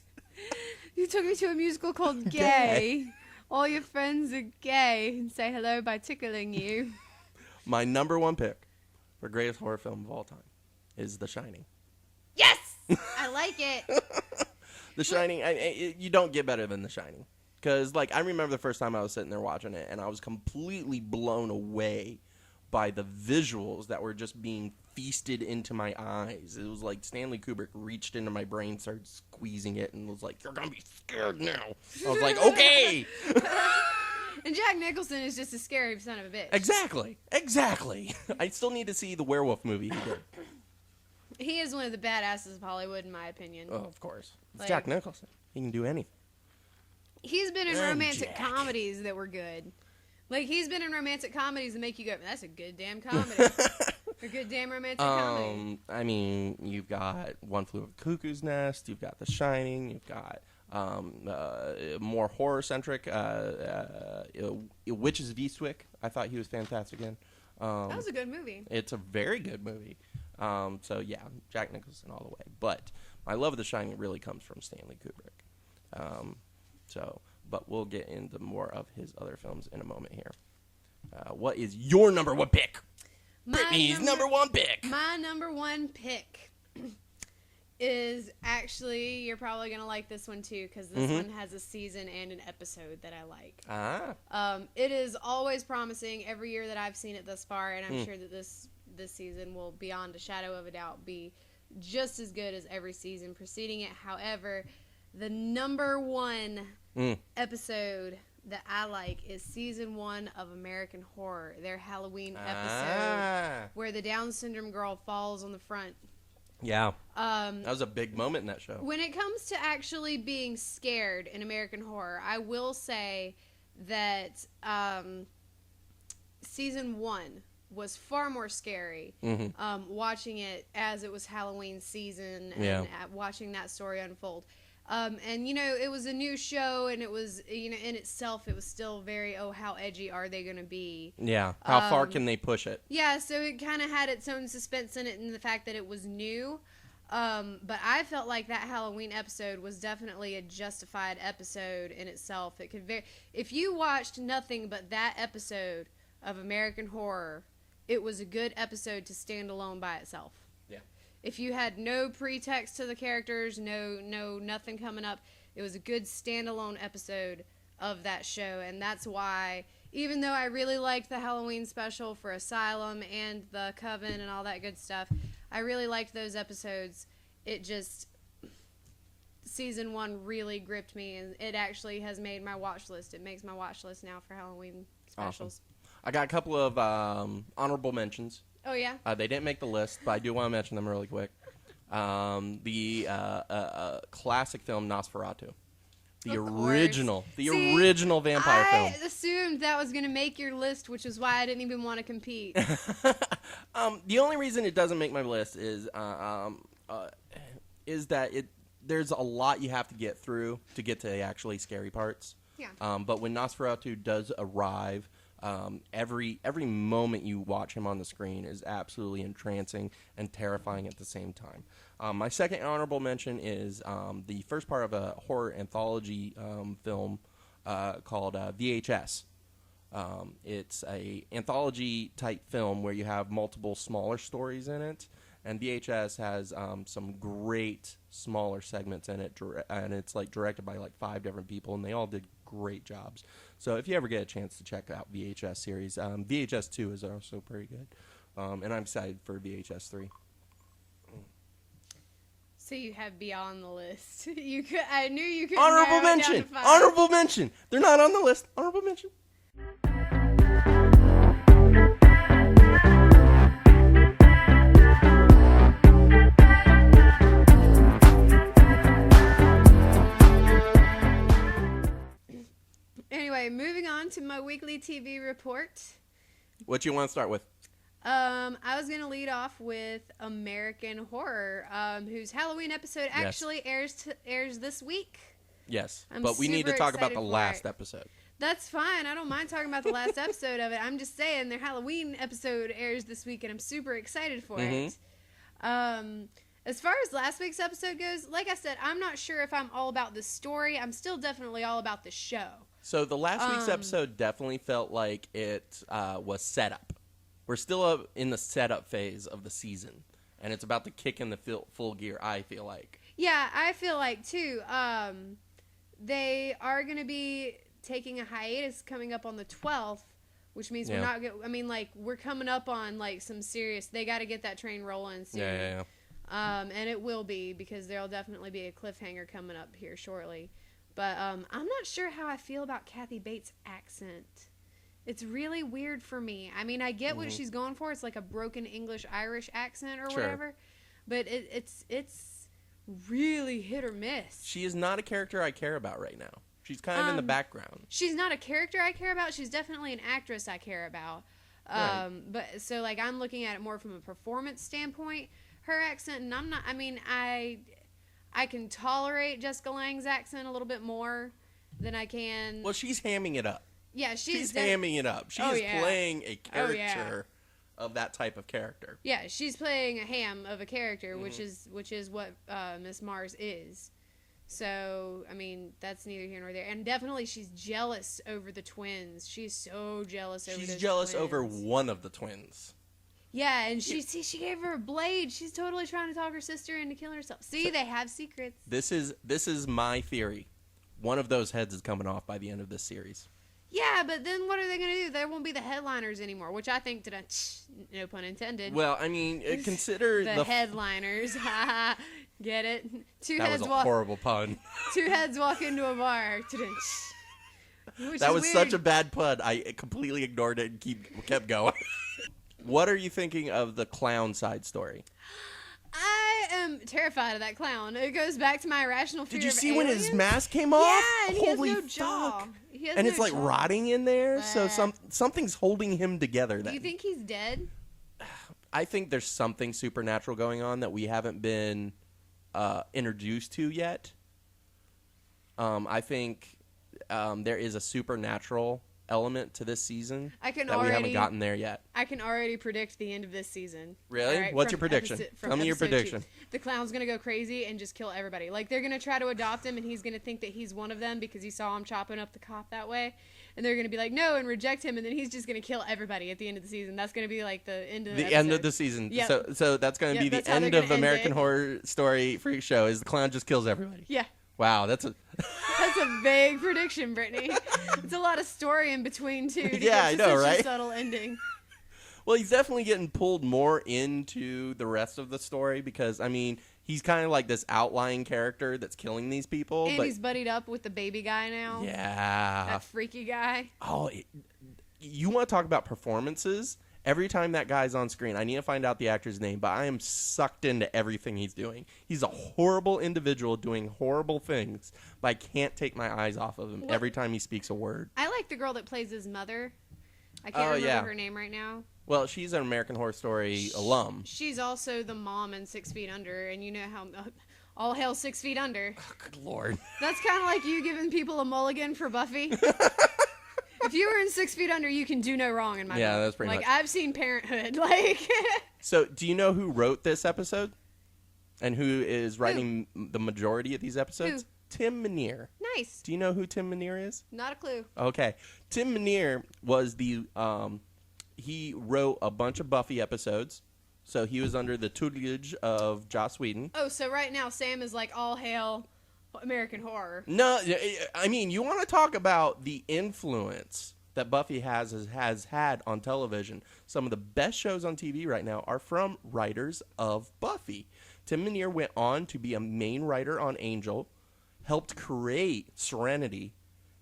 You took me to a musical called Gay. All your friends are gay and say hello by tickling you. My number one pick for greatest horror film of all time is The Shining. Yes, I like it. The Shining, you don't get better than The Shining. Because, like, I remember the first time I was sitting there watching it, and I was completely blown away by the visuals that were just being feasted into my eyes. It was like Stanley Kubrick reached into my brain, started squeezing it, and was like, "You're going to be scared now." I was like, okay. And Jack Nicholson is just a scary son of a bitch. Exactly. I still need to see the werewolf movie he did. He is one of the badasses of Hollywood, in my opinion. Oh, of course. It's Like- Jack Nicholson. He can do anything. He's been in I'm romantic Jack. comedies that were good. Like, he's been in romantic comedies that make you go, that's a good damn comedy. A good damn romantic comedy. I mean, you've got One Flew Over the Cuckoo's Nest. You've got The Shining. You've got more horror-centric Witches of Eastwick. I thought he was fantastic in. That was a good movie. It's a very good movie. So, yeah, Jack Nicholson all the way. But my love of The Shining really comes from Stanley Kubrick. But we'll get into more of his other films in a moment here. What is your number one pick? Brittany's number one pick. My number one pick is actually, you're probably going to like this one too, because this one has a season and an episode that I like. It is always promising every year that I've seen it thus far, and I'm sure that this season will, beyond a shadow of a doubt, be just as good as every season preceding it. However, the number one episode that I like is season 1 of American Horror, their Halloween episode, where the Down syndrome girl falls on the front. Yeah. That was a big moment in that show. When it comes to actually being scared in American Horror, I will say that season 1 was far more scary. Watching it as it was Halloween season and watching that story unfold. And, you know, it was a new show, and it was, you know, in itself, it was still very, how edgy are they going to be? Yeah. How far can they push it? Yeah, so it kind of had its own suspense in it, and the fact that it was new. But I felt like that Halloween episode was definitely a justified episode in itself. It could if you watched nothing but that episode of American Horror, it was a good episode to stand alone by itself. If you had no pretext to the characters, nothing coming up, it was a good standalone episode of that show. And that's why, even though I really liked the Halloween special for Asylum and the Coven and all that good stuff, I really liked those episodes. It just, season 1 really gripped me, and it actually has made my watch list. It makes my watch list now for Halloween specials. Awesome. I got a couple of honorable mentions. Oh, yeah? They didn't make the list, but I do want to mention them really quick. The classic film Nosferatu. The original vampire film. I assumed that was going to make your list, which is why I didn't even want to compete. The only reason it doesn't make my list is that there's a lot you have to get through to get to the actually scary parts. Yeah. But when Nosferatu does arrive, every moment you watch him on the screen is absolutely entrancing and terrifying at the same time. My second honorable mention is the first part of a horror anthology film called VHS. It's a anthology type film where you have multiple smaller stories in it, and VHS has some great smaller segments in it, and it's like directed by like 5 different people, and they all did great jobs. So if you ever get a chance to check out VHS series, VHS 2 is also pretty good, and I'm excited for VHS 3. So you have beyond the list. I knew you could. Honorable mention. Honorable mention. They're not on the list. Honorable mention. Anyway, moving on to my weekly TV report. What you want to start with? I was gonna lead off with American Horror, whose Halloween episode actually airs this week. Yes, I'm but we need to super talk about excited the for last it. episode. That's fine. I don't mind talking about the last episode of it. I'm just saying their Halloween episode airs this week, and I'm super excited for it. As far as last week's episode goes, like I said, I'm not sure if I'm all about the story. I'm still definitely all about the show. So the last week's episode definitely felt like it was setup. We're still in the setup phase of the season, and it's about to kick in the full gear, I feel like. Yeah, I feel like, too. They are going to be taking a hiatus coming up on the 12th, which means we're not I mean, like, we're coming up on, like, some serious... They got to get that train rolling soon. Yeah. And it will be, because there'll definitely be a cliffhanger coming up here shortly. But I'm not sure how I feel about Kathy Bates' accent. It's really weird for me. I mean, I get what she's going for. It's like a broken English-Irish accent or Sure. whatever. But it's really hit or miss. She is not a character I care about right now. She's kind of in the background. She's not a character I care about. She's definitely an actress I care about. Right. But so like I'm looking at it more from a performance standpoint. Her accent, and I'm not. I mean, I can tolerate Jessica Lange's accent a little bit more than I can. Well, she's hamming it up. Yeah, She's hamming it up. She Oh, is yeah. playing a Oh, yeah. character of that type of character. Yeah, she's playing a ham of a character, Mm-hmm. which is what Miss Mars is. So, I mean, that's neither here nor there. And definitely she's jealous over the twins. She's so jealous over She's those jealous over twins. one of the twins. Yeah, and she gave her a blade. She's totally trying to talk her sister into killing herself. See, they have secrets. This is my theory. One of those heads is coming off by the end of this series. Yeah, but then what are they going to do? There won't be the headliners anymore, which I think, no pun intended. Well, I mean, consider the headliners. Get it? That was a horrible pun. Two heads walk into a bar. That was such a bad pun. I completely ignored it and kept going. What are you thinking of the clown side story? I am terrified of that clown. It goes back to my irrational fear Did you of see when his aliens. mask came off? Yeah, and Holy he has no jaw. fuck. He has And no it's like jaw. rotting in there, so Bleh. something's holding him together. Do Then you think he's dead? I think there's something supernatural going on that we haven't been introduced to yet. I think there is a supernatural element to this season I can that we haven't already- gotten there yet. I can already predict the end of this season. Really? All right, What's from your prediction? from Tell me your episode 2. prediction. The clown's gonna go crazy and just kill everybody. Like they're gonna try to adopt him, and he's gonna think that he's one of them because he saw him chopping up the cop that way, and they're gonna be like no and reject him, and then he's just gonna kill everybody at the end of the season. That's gonna be like the end of the End of episode. the season. Yep. So that's going to Yep, be that's the how they're end gonna of end American it. Horror Story Freak Show. Is the clown just kills everybody? Yeah. Wow, that's a That's a vague prediction, Brittany. It's a lot of story in between too. To Yeah, get I to know, such right? A subtle ending. well. He's definitely getting pulled more into the rest of the story because I mean he's kind of like this outlying character that's killing these people. And but he's buddied up with the baby guy now. yeah. That freaky guy. Oh, you want to talk about performances? Every time that guy's on screen, I need to find out the actor's name, but I am sucked into everything he's doing. He's a horrible individual doing horrible things, but I can't take my eyes off of him What- every time he speaks a word. I like the girl that plays his mother. I can't Oh, remember yeah. her name right now. Well, she's an American Horror Story alum. She's also the mom in 6 Feet Under, and you know how all hail 6 Feet Under. Oh, good lord. That's kind of like you giving people a mulligan for Buffy. If you were in 6 Feet Under, you can do no wrong in my Yeah, book. that's pretty like much. I've seen Parenthood. Like So, do you know who wrote this episode? And who is writing the majority of these episodes? Who? Tim Minear. nice. Do you know who Tim Minear is? Not a clue. Okay. Tim Minear was the he wrote a bunch of Buffy episodes. So he was under the tutelage of Joss Whedon. Oh, so right now Sam is like all hail American Horror. No, I mean, you want to talk about the influence that Buffy has had on television. Some of the best shows on TV right now are from writers of Buffy. Tim Minear went on to be a main writer on Angel, helped create Serenity,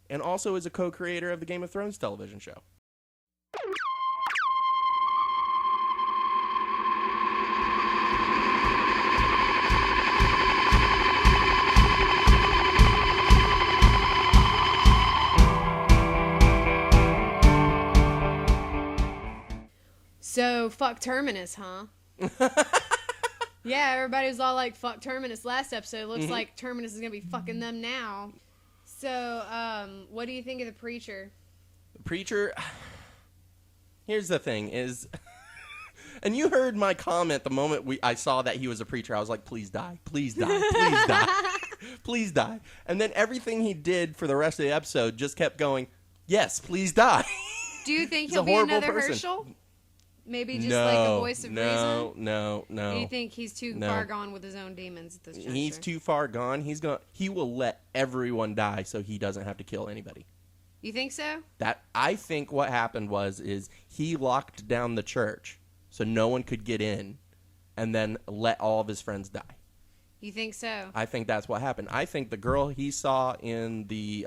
and also is a co-creator of the Game of Thrones television show. So fuck Terminus, huh? Yeah, everybody was all like, fuck Terminus last episode. Looks like Terminus is going to be fucking them now. So, what do you think of the Preacher? Preacher, here's the thing is, and you heard my comment the moment I saw that he was a preacher. I was like, please die, please die, please die, please die. And then everything he did for the rest of the episode just kept going, yes, please die. Do you think He's he'll a be horrible another person. Herschel? Maybe just like a voice of reason? No. Do you think he's too No. far gone with his own demons at this juncture? He's too far gone. He will let everyone die so he doesn't have to kill anybody. You think so? That I think what happened is he locked down the church so no one could get in, and then let all of his friends die. You think so? I think that's what happened. I think the girl he saw in the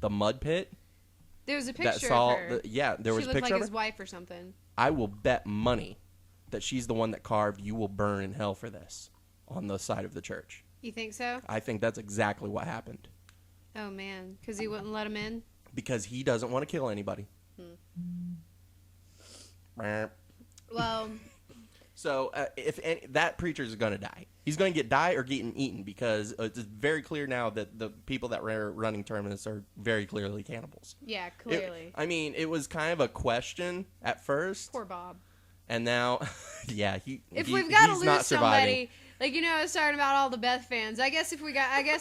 mud pit There was a that picture saw of her. there was She a looked picture like of his her. wife or something. I will bet money that she's the one that carved "You will burn in hell for this" on the side of the church. You think so? I think that's exactly what happened Oh, man. Because he wouldn't let him in? because he doesn't want to kill anybody. Well, So that preacher is going to die. He's going to get die or getting eaten because it's very clear now that the people that were running Terminus are very clearly cannibals. yeah, clearly. It was kind of a question at first, Poor Bob. and now, yeah, If we've got to he's not lose surviving. somebody, like, I was talking about all the Beth fans. I guess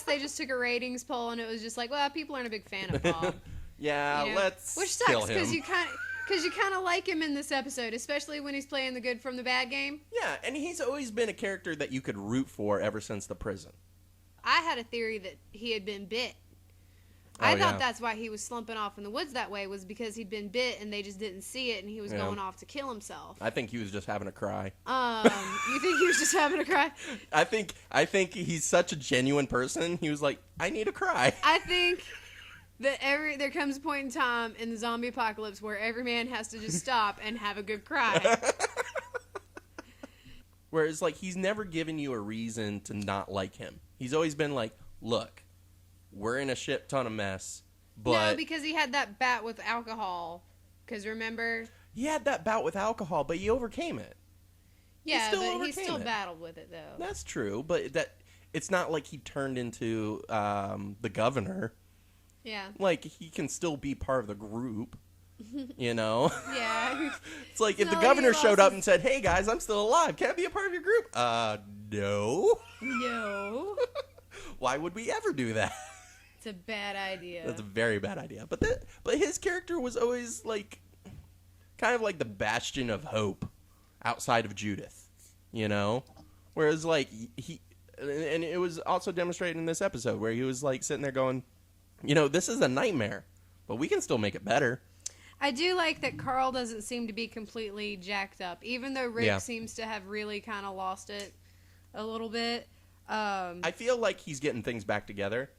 they just took a ratings poll and it was just like, well, people aren't a big fan of Bob. Yeah, you know? let's Which kill sucks him. because you kind of like him in this episode, especially when he's playing the good from the bad game. Yeah, and he's always been a character that you could root for ever since the prison. I had a theory that he had been bit. Oh, I thought yeah. that's why he was slumping off in the woods that way, was because he'd been bit and they just didn't see it and he was Yeah. going off to kill himself. I think he was just having a cry. You think he was just having a cry? I think he's such a genuine person. He was like, I need a cry. I think that there comes a point in time in the zombie apocalypse where every man has to just stop and have a good cry. Whereas, like, he's never given you a reason to not like him. He's always been like, look, we're in a shit ton of mess, but No, because he had that bat with alcohol. Because remember? he had that bout with alcohol, but he overcame it. Yeah, still but he overcame still it. battled with it, though. That's true, but it's not like he turned into the governor. Yeah. Like, he can still be part of the group, you know? Yeah. It's like, if No, the he governor lost showed up his- and said, hey, guys, I'm still alive. Can I be a part of your group? No. No. Why would we ever do that? It's a bad idea. That's a very bad idea. But his character was always, like, kind of like the bastion of hope outside of Judith, you know? Whereas, like, and it was also demonstrated in this episode where he was, like, sitting there going, this is a nightmare, but we can still make it better. I do like that Carl doesn't seem to be completely jacked up, even though Rick Yeah. seems to have really kind of lost it a little bit. I feel like he's getting things back together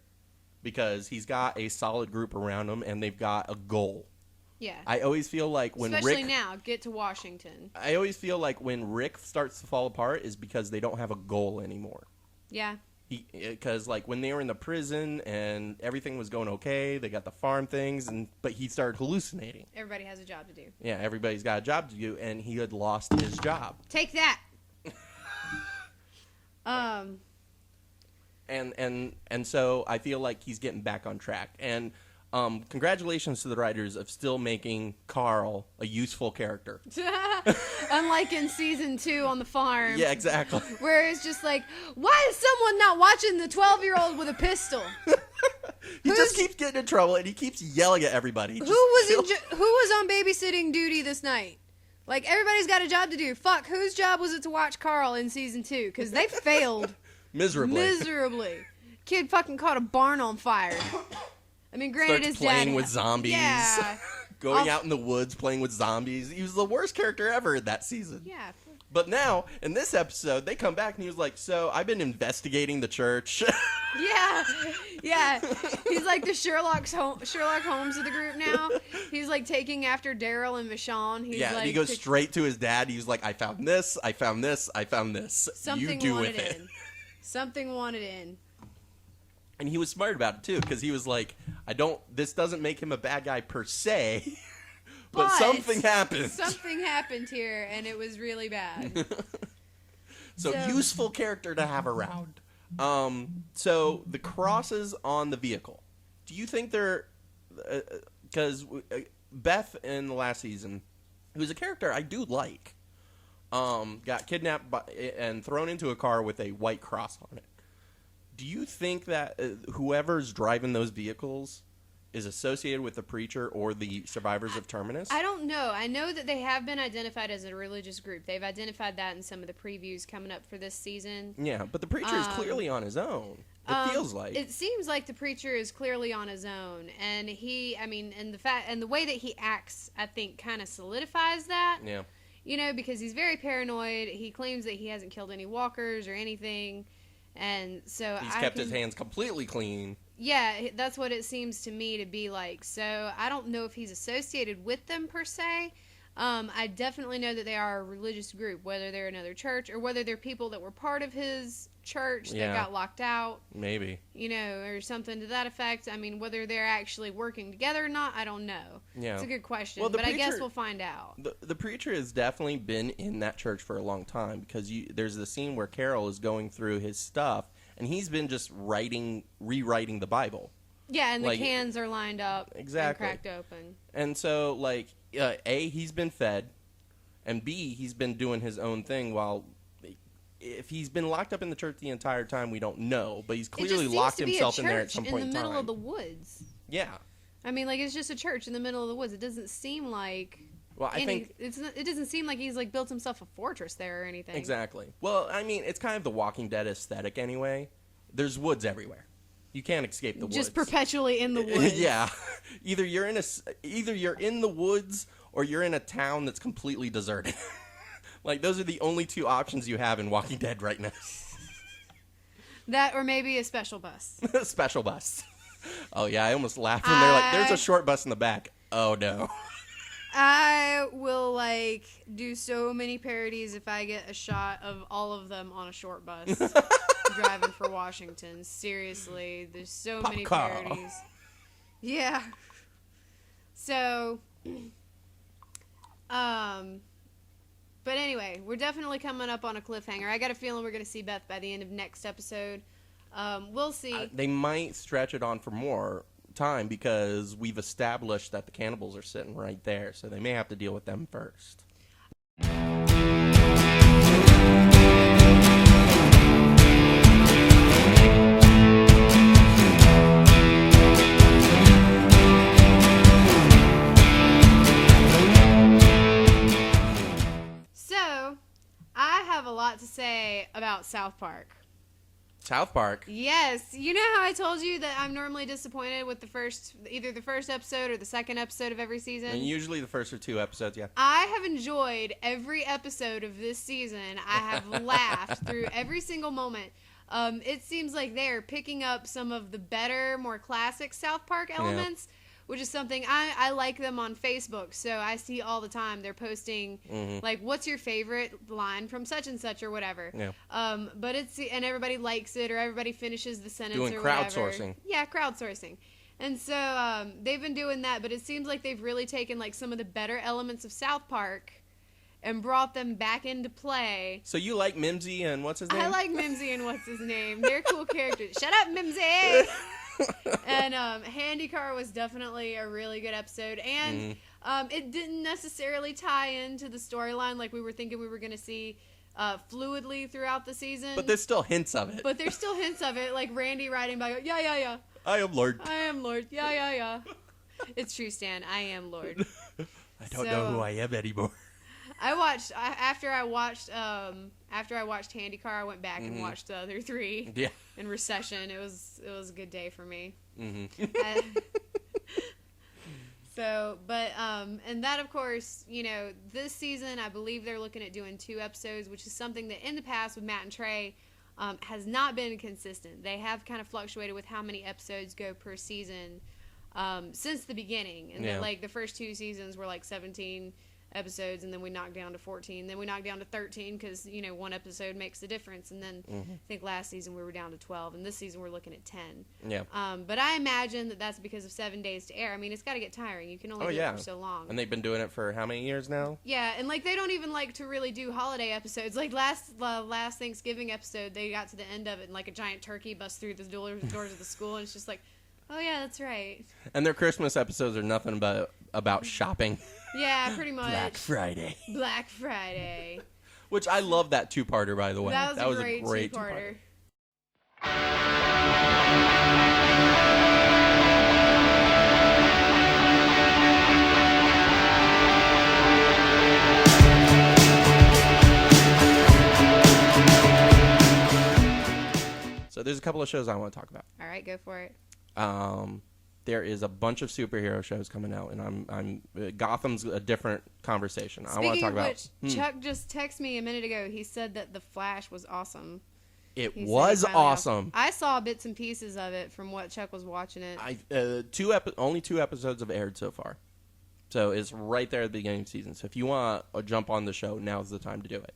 because he's got a solid group around him and they've got a goal. Yeah. I always feel like when Especially Rick... now, get to Washington. I always feel like when Rick starts to fall apart is because they don't have a goal anymore. Yeah. Because, like, when they were in the prison and everything was going okay, they got the farm things, but he started hallucinating. Everybody has a job to do. Yeah, everybody's got a job to do, and he had lost his job. Take that. And so I feel like he's getting back on track. And congratulations to the writers of still making Carl a useful character. Unlike in season 2 on the farm. Yeah, exactly. Where it's just like, why is someone not watching the 12-year-old with a pistol? He just keeps getting in trouble, and he keeps yelling at everybody. Who was on babysitting duty this night? Like, everybody's got a job to do. Fuck, whose job was it to watch Carl in season 2? Because they failed Miserably. Kid fucking caught a barn on fire. I mean, granted, Starts his dad playing with zombies. Yeah. Going out in the woods playing with zombies. He was the worst character ever in that season. Yeah. But now, in this episode, they come back and he was like, so I've been investigating the church. Yeah. Yeah. He's like the Sherlock Holmes of the group now. He's like taking after Daryl and Michonne. He's yeah, like, and he goes straight to his dad. He was like, I found this, I found this, I found this. Something you do wanted with it. in. Something wanted in. And he was smart about it, too, because he was like, this doesn't make him a bad guy per se, But something happened. Something happened here, and it was really bad. So So- useful character to have around. So the crosses on the vehicle. Do you think they're... Because Beth in the last season, who's a character I do like, got kidnapped and thrown into a car with a white cross on it. Do you think that whoever's driving those vehicles is associated with the preacher or the survivors of Terminus? I don't know. I know that they have been identified as a religious group. They've identified that in some of the previews coming up for this season. Yeah, but the preacher is clearly on his own. It feels like. It seems like the preacher is clearly on his own, and and the way that he acts, I think, kind of solidifies that. Yeah. You know, because he's very paranoid. He claims that he hasn't killed any walkers or anything, and so He's kept his hands completely clean. Yeah, that's what it seems to me to be like. So I don't know if he's associated with them per se. I definitely know that they are a religious group, whether they're another church or whether they're people that were part of his church that got locked out, Maybe. you know, or something to that effect. I mean, whether they're actually working together or not, I don't know. Yeah. It's a good question, Well, the but I guess preacher- we'll find out. The preacher has definitely been in that church for a long time because there's the scene where Carol is going through his stuff and he's been just rewriting the Bible. Yeah, and the like- cans are lined up Exactly. and cracked open. And so, like, A, he's been fed, and B, he's been doing his own thing while... If he's been locked up in the church the entire time, we don't know, but he's It just clearly seems locked to be a himself in there at church some point in the middle time. of the woods. Yeah. I mean, like, it's just a church in the middle of the woods. It doesn't seem like... Well, I think... it doesn't seem like he's, like, built himself a fortress there or anything. Exactly. Well, I mean, it's kind of the Walking Dead aesthetic anyway. There's woods everywhere. You can't escape the woods. Just perpetually in the woods. Yeah. Either you're in the woods or you're in a town that's completely deserted. Like, those are the only two options you have in Walking Dead right now. That or maybe a special bus. Special bus. Oh, yeah, I almost laughed when they're like, there's a short bus in the back. Oh, no. I will, like, do so many parodies if I get a shot of all of them on a short bus driving for Washington. Seriously, there's so Pop many car. parodies. Yeah. So, but anyway, we're definitely coming up on a cliffhanger. I got a feeling we're going to see Beth by the end of next episode. We'll see. They might stretch it on for more time because we've established that the cannibals are sitting right there, so they may have to deal with them first. So, I have a lot to say about South Park. South Park. Yes, you know how I told you that I'm normally disappointed with either the first episode or the second episode of every season? And usually the first or two episodes, yeah. I have enjoyed every episode of this season. I have laughed through every single moment. It seems like they're picking up some of the better, more classic South Park elements, which is something I like them on Facebook. So I see all the time they're posting like, what's your favorite line from such and such or whatever. Yeah. But and everybody likes it or everybody finishes the sentence Doing or whatever. crowdsourcing. Yeah, crowdsourcing. And so they've been doing that, but it seems like they've really taken like some of the better elements of South Park and brought them back into play. So you like Mimsy and what's his name? I like Mimsy and what's his name. They're cool characters. Shut up, Mimsy! And Handy Car was definitely a really good episode. And it didn't necessarily tie into the storyline like we were thinking we were going to see fluidly throughout the season. But there's still hints of it. But there's still hints of it, like Randy riding by, yeah, yeah, yeah. I am Lord. I am Lord. Yeah, yeah, yeah. It's true, Stan. I am Lord. I don't know who I am anymore. After I watched Handy Car, I went back and watched the other three Yeah. in recession. It was a good day for me. And that of course, you know, this season I believe they're looking at doing 2 episodes, which is something that in the past with Matt and Trey has not been consistent. They have kind of fluctuated with how many episodes go per season since the beginning, and that, like the first 2 seasons were like 17 episodes, and then we knocked down to 14. Then we knocked down to 13 because, you know, one episode makes the difference. And then I think last season we were down to 12, and this season we're looking at 10. Yeah. But I imagine that that's because of 7 days to air. I mean, it's got to get tiring. You can only do it for so long. And they've been doing it for how many years now? Yeah, and like they don't even like to really do holiday episodes. Like last Thanksgiving episode, they got to the end of it and like a giant turkey busts through the doors of the school, and it's just like, oh yeah, that's right. And their Christmas episodes are nothing but about shopping. Yeah, pretty much. Friday. Black Friday. Which I love that two-parter, by the way. That was a great two-parter. So there's a couple of shows I want to talk about. All right, go for it. There is a bunch of superhero shows coming out, and I'm Gotham's a different conversation. I want to talk about. Chuck just texted me a minute ago. He said that The Flash was awesome. It He said was he finally awesome. I saw bits and pieces of it from what Chuck was watching it. Only 2 episodes have aired so far, so it's right there at the beginning of the season. So if you want to jump on the show, now's the time to do it.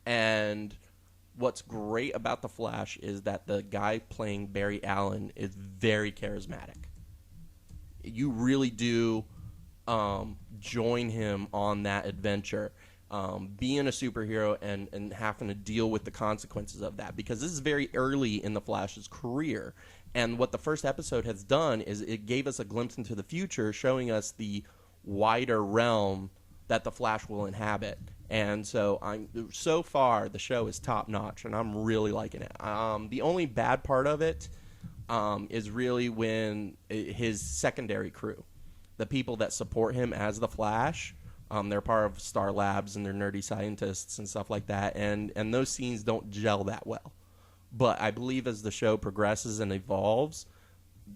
And what's great about The Flash is that the guy playing Barry Allen is very charismatic. You really do join him on that adventure, being a superhero and having to deal with the consequences of that, because this is very early in the Flash's career. And what the first episode has done is it gave us a glimpse into the future, showing us the wider realm that the Flash will inhabit. And so far the show is top notch, and I'm really liking it. The only bad part of it is really when his secondary crew, the people that support him as the Flash, they're part of Star Labs and they're nerdy scientists and stuff like that, and those scenes don't gel that well. But I believe as the show progresses and evolves,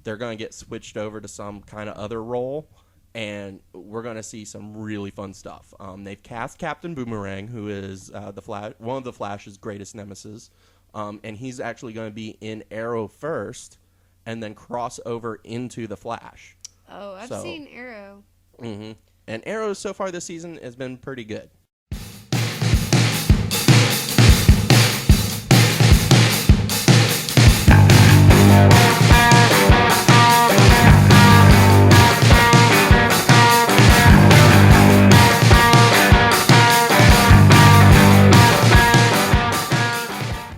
they're going to get switched over to some kind of other role, and we're going to see some really fun stuff. They've cast Captain Boomerang, who is one of the Flash's greatest nemesis, and he's actually going to be in Arrow first, and then cross over into the Flash. Oh, I've seen Arrow. Mm-hmm. And Arrow so far this season has been pretty good.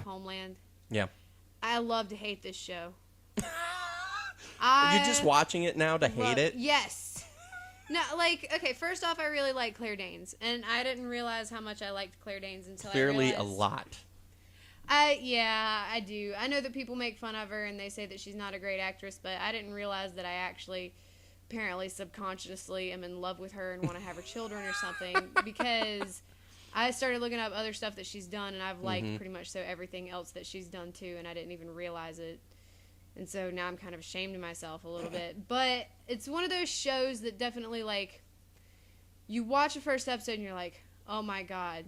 Homeland. Yeah. I love to hate this show. You're just watching it now to hate it? Yes. No, like, okay, first off, I really like Claire Danes, and I didn't realize how much I liked Claire Danes until Clearly I realized. a lot. Yeah, I do. I know that people make fun of her and they say that she's not a great actress, but I didn't realize that I actually, apparently subconsciously, am in love with her and want to have her children or something, because I started looking up other stuff that she's done, and I've liked pretty much everything else that she's done too, and I didn't even realize it. And so now I'm kind of ashamed of myself a little bit. But it's one of those shows that definitely, like, you watch the first episode and you're like, oh my God,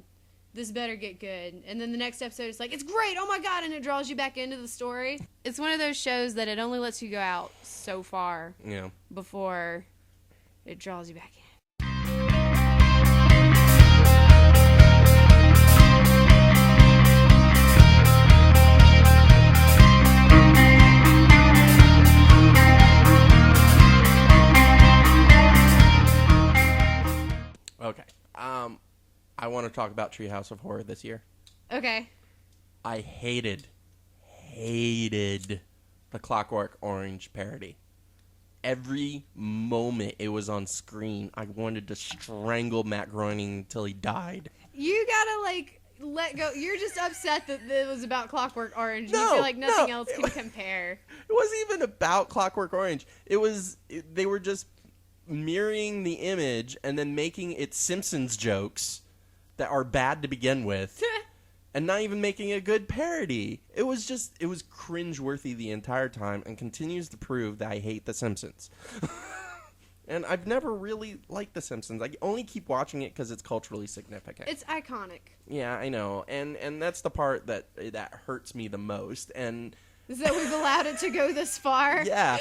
this better get good. And then the next episode is like, it's great, oh my God, and it draws you back into the story. It's one of those shows that it only lets you go out so far before it draws you back in. Okay. I want to talk about Treehouse of Horror this year. Okay. I hated the Clockwork Orange parody. Every moment it was on screen, I wanted to strangle Matt Groening until he died. You gotta, like, let go. You're just upset that it was about Clockwork Orange. You feel like nothing else can compare. It wasn't even about Clockwork Orange. They were just mirroring the image and then making it Simpsons jokes that are bad to begin with and not even making a good parody. It was cringeworthy the entire time and continues to prove that I hate The Simpsons. And I've never really liked The Simpsons. I only keep watching it because it's culturally significant. It's iconic. Yeah, I know. And that's the part that hurts me the most. And So we've allowed it to go this far. Yeah,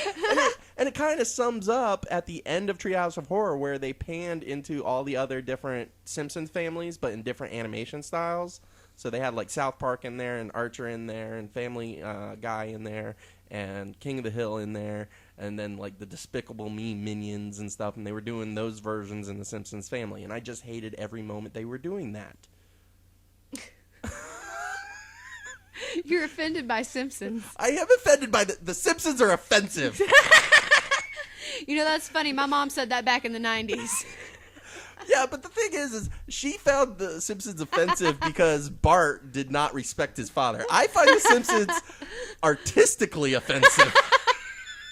and it kind of sums up at the end of Treehouse of Horror, where they panned into all the other different Simpsons families, but in different animation styles. So they had like South Park in there, and Archer in there, and Family Guy in there, and King of the Hill in there, and then like the Despicable Me minions and stuff, and they were doing those versions in the Simpsons family, and I just hated every moment they were doing that. You're offended by Simpsons. I am offended by the Simpsons are offensive. You know, that's funny. My mom said that back in the 90s. Yeah, but the thing is she found the Simpsons offensive because Bart did not respect his father. I find the Simpsons artistically offensive.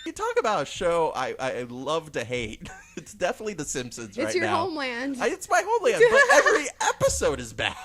You talk about a show I love to hate. It's definitely the Simpsons right now. It's your homeland. It's my homeland, but every episode is bad.